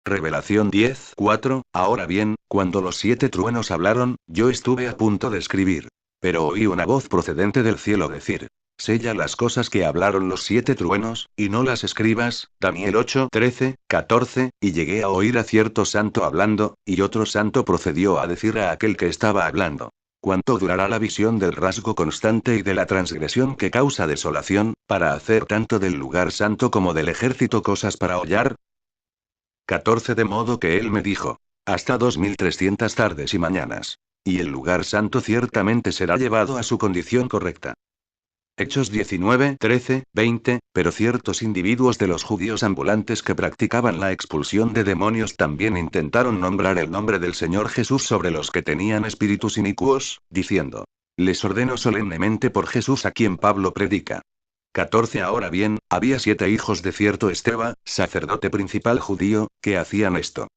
Revelación 10:4. Ahora bien, cuando los 7 truenos hablaron, yo estuve a punto de escribir. Pero oí una voz procedente del cielo decir: sella las cosas que hablaron los 7 truenos, y no las escribas. Daniel 8:13-14. Y llegué a oír a cierto santo hablando, y otro santo procedió a decir a aquel que estaba hablando: ¿cuánto durará la visión del rasgo constante y de la transgresión que causa desolación, para hacer tanto del lugar santo como del ejército cosas para hollar? 14. De modo que él me dijo: hasta 2300 tardes y mañanas. Y el lugar santo ciertamente será llevado a su condición correcta. Hechos 19:13-20. Pero ciertos individuos de los judíos ambulantes que practicaban la expulsión de demonios también intentaron nombrar el nombre del Señor Jesús sobre los que tenían espíritus inicuos, diciendo: les ordeno solemnemente por Jesús a quien Pablo predica. 14. Ahora bien, había 7 hijos de cierto Esteba, sacerdote principal judío, que hacían esto.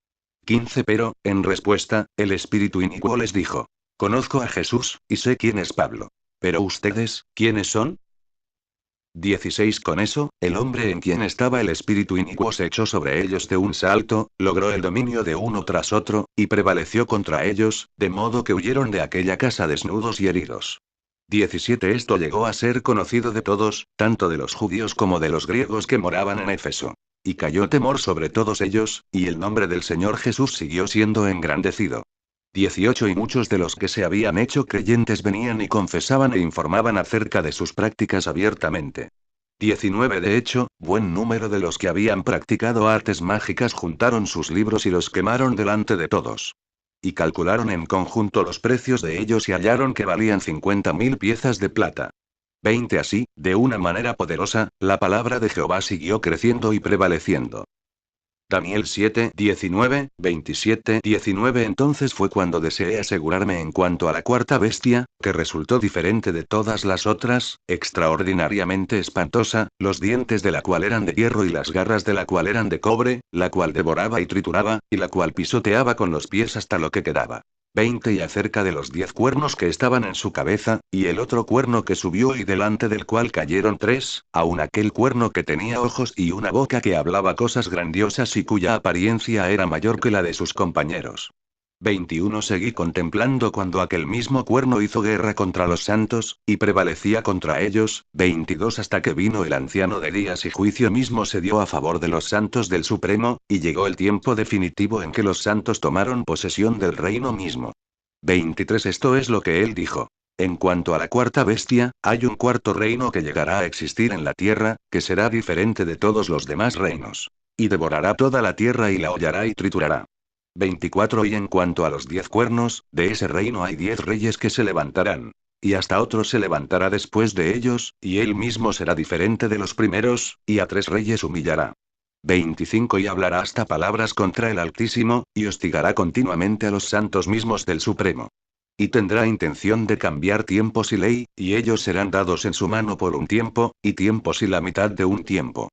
15. Pero, en respuesta, el espíritu inicuo les dijo: conozco a Jesús, y sé quién es Pablo. Pero ustedes, ¿quiénes son? 16. Con eso, el hombre en quien estaba el espíritu inicuo se echó sobre ellos de un salto, logró el dominio de uno tras otro, y prevaleció contra ellos, de modo que huyeron de aquella casa desnudos y heridos. 17. Esto llegó a ser conocido de todos, tanto de los judíos como de los griegos que moraban en Éfeso. Y cayó temor sobre todos ellos, y el nombre del Señor Jesús siguió siendo engrandecido. 18. Y muchos de los que se habían hecho creyentes venían y confesaban e informaban acerca de sus prácticas abiertamente. 19. De hecho, buen número de los que habían practicado artes mágicas juntaron sus libros y los quemaron delante de todos. Y calcularon en conjunto los precios de ellos y hallaron que valían 50.000 piezas de plata. 20. Así, de una manera poderosa, la palabra de Jehová siguió creciendo y prevaleciendo. Daniel 7:19-27-19. Entonces fue cuando deseé asegurarme en cuanto a la cuarta bestia, que resultó diferente de todas las otras, extraordinariamente espantosa, los dientes de la cual eran de hierro y las garras de la cual eran de cobre, la cual devoraba y trituraba, y la cual pisoteaba con los pies hasta lo que quedaba. 20. Y acerca de los 10 cuernos que estaban en su cabeza, y el otro cuerno que subió y delante del cual cayeron 3, aun aquel cuerno que tenía ojos y una boca que hablaba cosas grandiosas y cuya apariencia era mayor que la de sus compañeros. 21. Seguí contemplando cuando aquel mismo cuerno hizo guerra contra los santos, y prevalecía contra ellos. 22. Hasta que vino el anciano de días y juicio mismo se dio a favor de los santos del Supremo, y llegó el tiempo definitivo en que los santos tomaron posesión del reino mismo. 23. Esto es lo que él dijo: en cuanto a la cuarta bestia, hay un cuarto reino que llegará a existir en la tierra, que será diferente de todos los demás reinos. Y devorará toda la tierra y la hollará y triturará. 24. Y en cuanto a los 10 cuernos, de ese reino hay 10 reyes que se levantarán. Y hasta otro se levantará después de ellos, y él mismo será diferente de los primeros, y a 3 reyes humillará. 25. Y hablará hasta palabras contra el Altísimo, y hostigará continuamente a los santos mismos del Supremo. Y tendrá intención de cambiar tiempos y ley, y ellos serán dados en su mano por un tiempo, y tiempos y la mitad de un tiempo.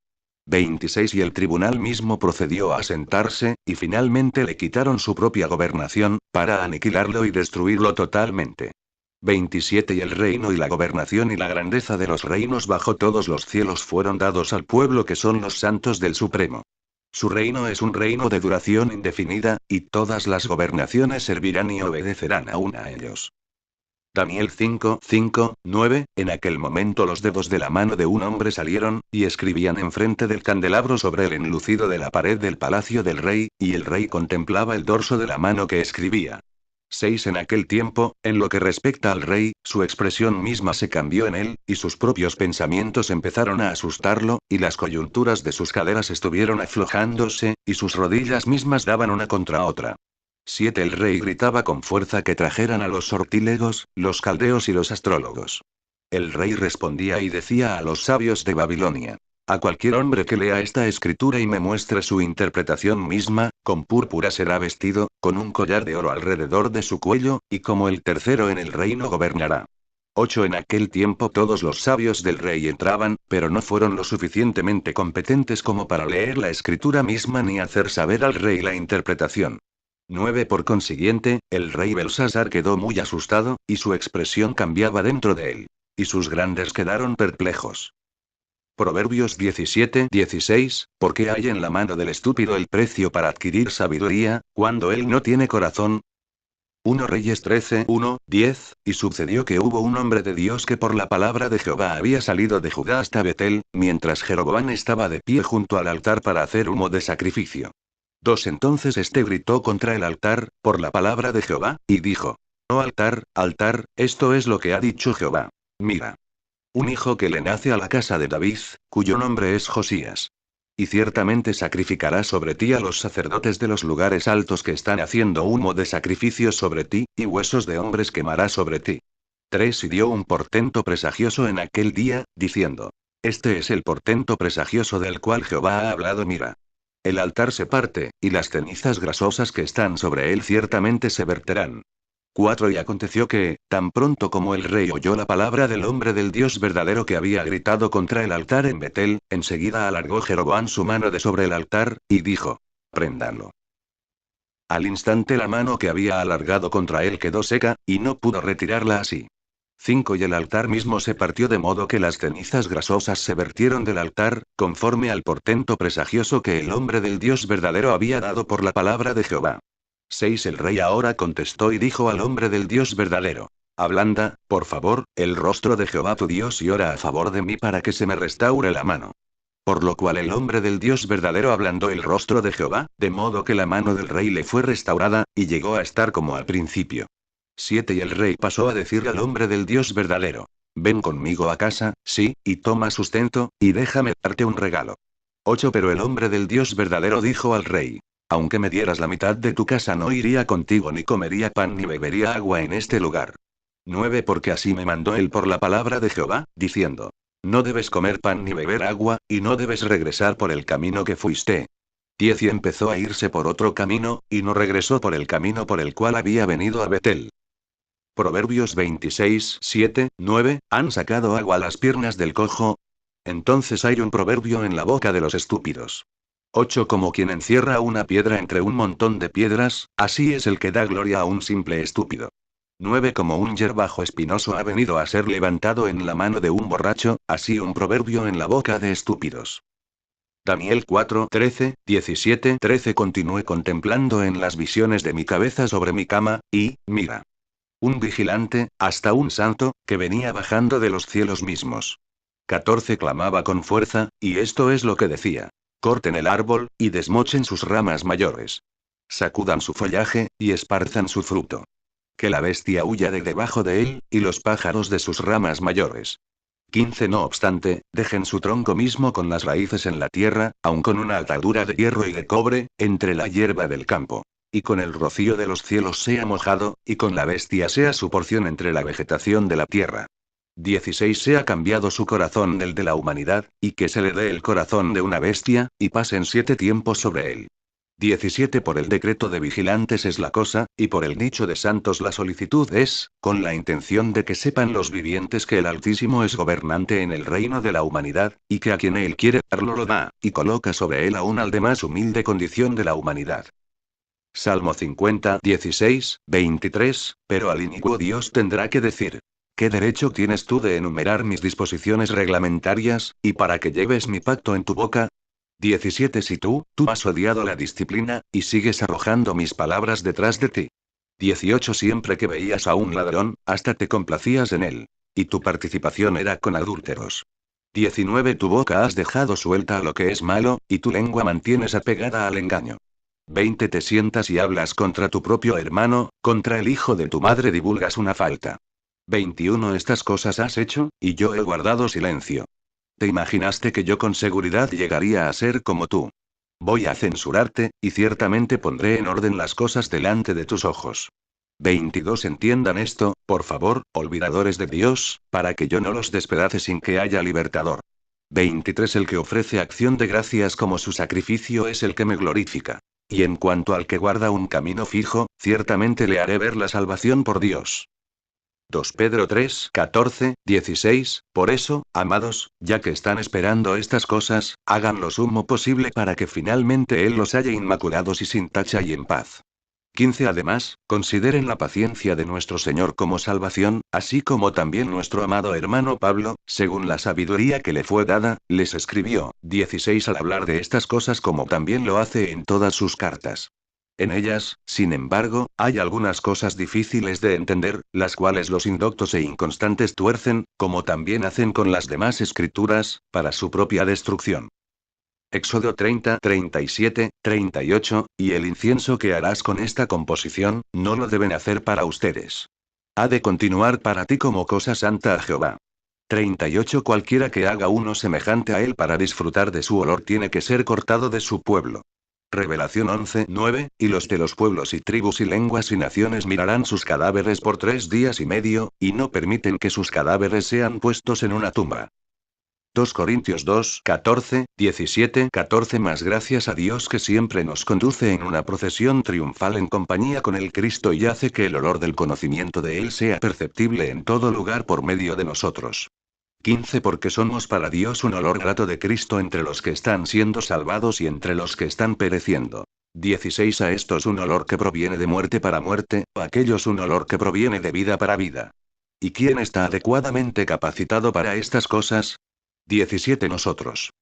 26. Y el tribunal mismo procedió a sentarse, y finalmente le quitaron su propia gobernación, para aniquilarlo y destruirlo totalmente. 27. Y el reino y la gobernación y la grandeza de los reinos bajo todos los cielos fueron dados al pueblo que son los santos del Supremo. Su reino es un reino de duración indefinida, y todas las gobernaciones servirán y obedecerán aún a ellos. Daniel 5:9. En aquel momento los dedos de la mano de un hombre salieron, y escribían enfrente del candelabro sobre el enlucido de la pared del palacio del rey, y el rey contemplaba el dorso de la mano que escribía. 6. En aquel tiempo, en lo que respecta al rey, su expresión misma se cambió en él, y sus propios pensamientos empezaron a asustarlo, y las coyunturas de sus caderas estuvieron aflojándose, y sus rodillas mismas daban una contra otra. 7. El rey gritaba con fuerza que trajeran a los sortílegos, los caldeos y los astrólogos. El rey respondía y decía a los sabios de Babilonia: a cualquier hombre que lea esta escritura y me muestre su interpretación misma, con púrpura será vestido, con un collar de oro alrededor de su cuello, y como el tercero en el reino gobernará. 8. En aquel tiempo todos los sabios del rey entraban, pero no fueron lo suficientemente competentes como para leer la escritura misma ni hacer saber al rey la interpretación. 9. Por consiguiente, el rey Belsasar quedó muy asustado, y su expresión cambiaba dentro de él. Y sus grandes quedaron perplejos. Proverbios 17:16, porque hay en la mano del estúpido el precio para adquirir sabiduría, cuando él no tiene corazón. 1 Reyes 13:1-10, y sucedió que hubo un hombre de Dios que por la palabra de Jehová había salido de Judá hasta Betel, mientras Jeroboam estaba de pie junto al altar para hacer humo de sacrificio. 2 Entonces este gritó contra el altar, por la palabra de Jehová, y dijo: Oh altar, altar, esto es lo que ha dicho Jehová. Mira. Un hijo que le nace a la casa de David, cuyo nombre es Josías. Y ciertamente sacrificará sobre ti a los sacerdotes de los lugares altos que están haciendo humo de sacrificios sobre ti, y huesos de hombres quemará sobre ti. 3 Y dio un portento presagioso en aquel día, diciendo: Este es el portento presagioso del cual Jehová ha hablado. Mira. El altar se parte, y las cenizas grasosas que están sobre él ciertamente se verterán. 4 Y aconteció que, tan pronto como el rey oyó la palabra del hombre del Dios verdadero que había gritado contra el altar en Betel, enseguida alargó Jeroboam su mano de sobre el altar, y dijo: Préndanlo. Al instante la mano que había alargado contra él quedó seca, y no pudo retirarla así. 5 Y el altar mismo se partió de modo que las cenizas grasosas se vertieron del altar, conforme al portento presagioso que el hombre del Dios verdadero había dado por la palabra de Jehová. 6 El rey ahora contestó y dijo al hombre del Dios verdadero: Ablanda, por favor, el rostro de Jehová tu Dios y ora a favor de mí para que se me restaure la mano. Por lo cual el hombre del Dios verdadero ablandó el rostro de Jehová, de modo que la mano del rey le fue restaurada, y llegó a estar como al principio. 7 Y el rey pasó a decirle al hombre del Dios verdadero: Ven conmigo a casa, sí, y toma sustento, y déjame darte un regalo. 8 Pero el hombre del Dios verdadero dijo al rey: Aunque me dieras la mitad de tu casa no iría contigo ni comería pan ni bebería agua en este lugar. 9 Porque así me mandó él por la palabra de Jehová, diciendo: No debes comer pan ni beber agua, y no debes regresar por el camino que fuiste. 10 Y empezó a irse por otro camino, y no regresó por el camino por el cual había venido a Betel. Proverbios 26:7-9, ¿han sacado agua a las piernas del cojo? Entonces hay un proverbio en la boca de los estúpidos. 8 Como quien encierra una piedra entre un montón de piedras, así es el que da gloria a un simple estúpido. 9 Como un hierbajo espinoso ha venido a ser levantado en la mano de un borracho, así un proverbio en la boca de estúpidos. Daniel 4:13-17-13 Continué contemplando en las visiones de mi cabeza sobre mi cama, y, mira. Un vigilante, hasta un santo, que venía bajando de los cielos mismos. 14 Clamaba con fuerza, y esto es lo que decía: Corten el árbol, y desmochen sus ramas mayores. Sacudan su follaje, y esparzan su fruto. Que la bestia huya de debajo de él, y los pájaros de sus ramas mayores. 15 No obstante, dejen su tronco mismo con las raíces en la tierra, aun con una atadura de hierro y de cobre, entre la hierba del campo. Y con el rocío de los cielos sea mojado, y con la bestia sea su porción entre la vegetación de la tierra. 16 Sea cambiado su corazón del de la humanidad, y que se le dé el corazón de una bestia, y pasen 7 tiempos sobre él. 17 Por el decreto de vigilantes es la cosa, y por el dicho de santos la solicitud es, con la intención de que sepan los vivientes que el Altísimo es gobernante en el reino de la humanidad, y que a quien él quiere darlo lo da, y coloca sobre él aún al de más humilde condición de la humanidad. Salmo 50, 16, 23, pero al inicuo Dios tendrá que decir: ¿Qué derecho tienes tú de enumerar mis disposiciones reglamentarias, y para que lleves mi pacto en tu boca? 17 Si tú has odiado la disciplina, y sigues arrojando mis palabras detrás de ti. 18 Siempre que veías a un ladrón, hasta te complacías en él. Y tu participación era con adúlteros. 19 Tu boca has dejado suelta a lo que es malo, y tu lengua mantienes apegada al engaño. 20 Te sientas y hablas contra tu propio hermano, contra el hijo de tu madre divulgas una falta. 21 Estas cosas has hecho, y yo he guardado silencio. ¿Te imaginaste que yo con seguridad llegaría a ser como tú? Voy a censurarte, y ciertamente pondré en orden las cosas delante de tus ojos. 22 Entiendan esto, por favor, olvidadores de Dios, para que yo no los despedace sin que haya libertador. 23 El que ofrece acción de gracias como su sacrificio es el que me glorifica. Y en cuanto al que guarda un camino fijo, ciertamente le haré ver la salvación por Dios. 2 Pedro 3, 14, 16, Por eso, amados, ya que están esperando estas cosas, hagan lo sumo posible para que finalmente Él los halle inmaculados y sin tacha y en paz. 15 Además, consideren la paciencia de nuestro Señor como salvación, así como también nuestro amado hermano Pablo, según la sabiduría que le fue dada, les escribió. 16 Al hablar de estas cosas como también lo hace en todas sus cartas. En ellas, sin embargo, hay algunas cosas difíciles de entender, las cuales los indoctos e inconstantes tuercen, como también hacen con las demás escrituras, para su propia destrucción. Éxodo 30, 37, 38, y el incienso que harás con esta composición, no lo deben hacer para ustedes. Ha de continuar para ti como cosa santa a Jehová. 38 Cualquiera que haga uno semejante a él para disfrutar de su olor tiene que ser cortado de su pueblo. Revelación 11, 9, y los de los pueblos y tribus y lenguas y naciones mirarán sus cadáveres por 3 días y medio, y no permiten que sus cadáveres sean puestos en una tumba. 2 Corintios 2, 14, 17, 14 Más gracias a Dios que siempre nos conduce en una procesión triunfal en compañía con el Cristo y hace que el olor del conocimiento de Él sea perceptible en todo lugar por medio de nosotros. 15 Porque somos para Dios un olor grato de Cristo entre los que están siendo salvados y entre los que están pereciendo. 16 A estos un olor que proviene de muerte para muerte, a aquellos un olor que proviene de vida para vida. ¿Y quién está adecuadamente capacitado para estas cosas? 17 Nosotros.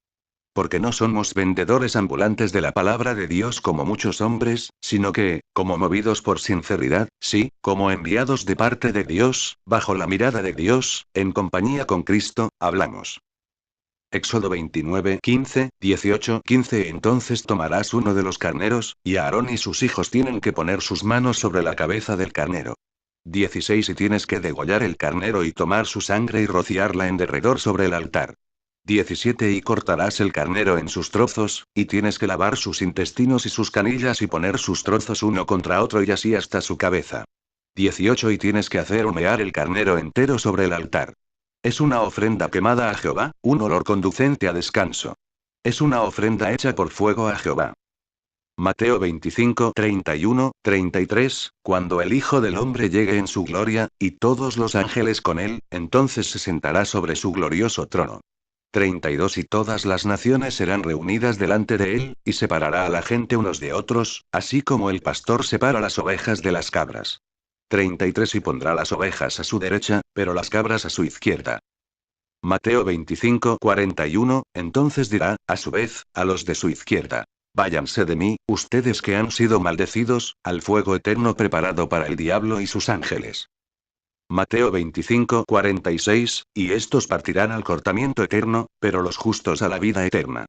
Porque no somos vendedores ambulantes de la palabra de Dios como muchos hombres, sino que, como movidos por sinceridad, sí, como enviados de parte de Dios, bajo la mirada de Dios, en compañía con Cristo, hablamos. Éxodo 29, 15, 18, 15 Entonces tomarás uno de los carneros, y Aarón y sus hijos tienen que poner sus manos sobre la cabeza del carnero. 16 Y tienes que degollar el carnero y tomar su sangre y rociarla en derredor sobre el altar. 17 Y cortarás el carnero en sus trozos, y tienes que lavar sus intestinos y sus canillas y poner sus trozos uno contra otro y así hasta su cabeza. 18 Y tienes que hacer humear el carnero entero sobre el altar. Es una ofrenda quemada a Jehová, un olor conducente a descanso. Es una ofrenda hecha por fuego a Jehová. Mateo 25, 31, 33, Cuando el Hijo del Hombre llegue en su gloria, y todos los ángeles con él, entonces se sentará sobre su glorioso trono. 32 Y todas las naciones serán reunidas delante de él, y separará a la gente unos de otros, así como el pastor separa las ovejas de las cabras. 33 Y pondrá las ovejas a su derecha, pero las cabras a su izquierda. Mateo 25, 41, entonces dirá, a su vez, a los de su izquierda: Váyanse de mí, ustedes que han sido maldecidos, al fuego eterno preparado para el diablo y sus ángeles. Mateo 25, 46, y estos partirán al cortamiento eterno, pero los justos a la vida eterna.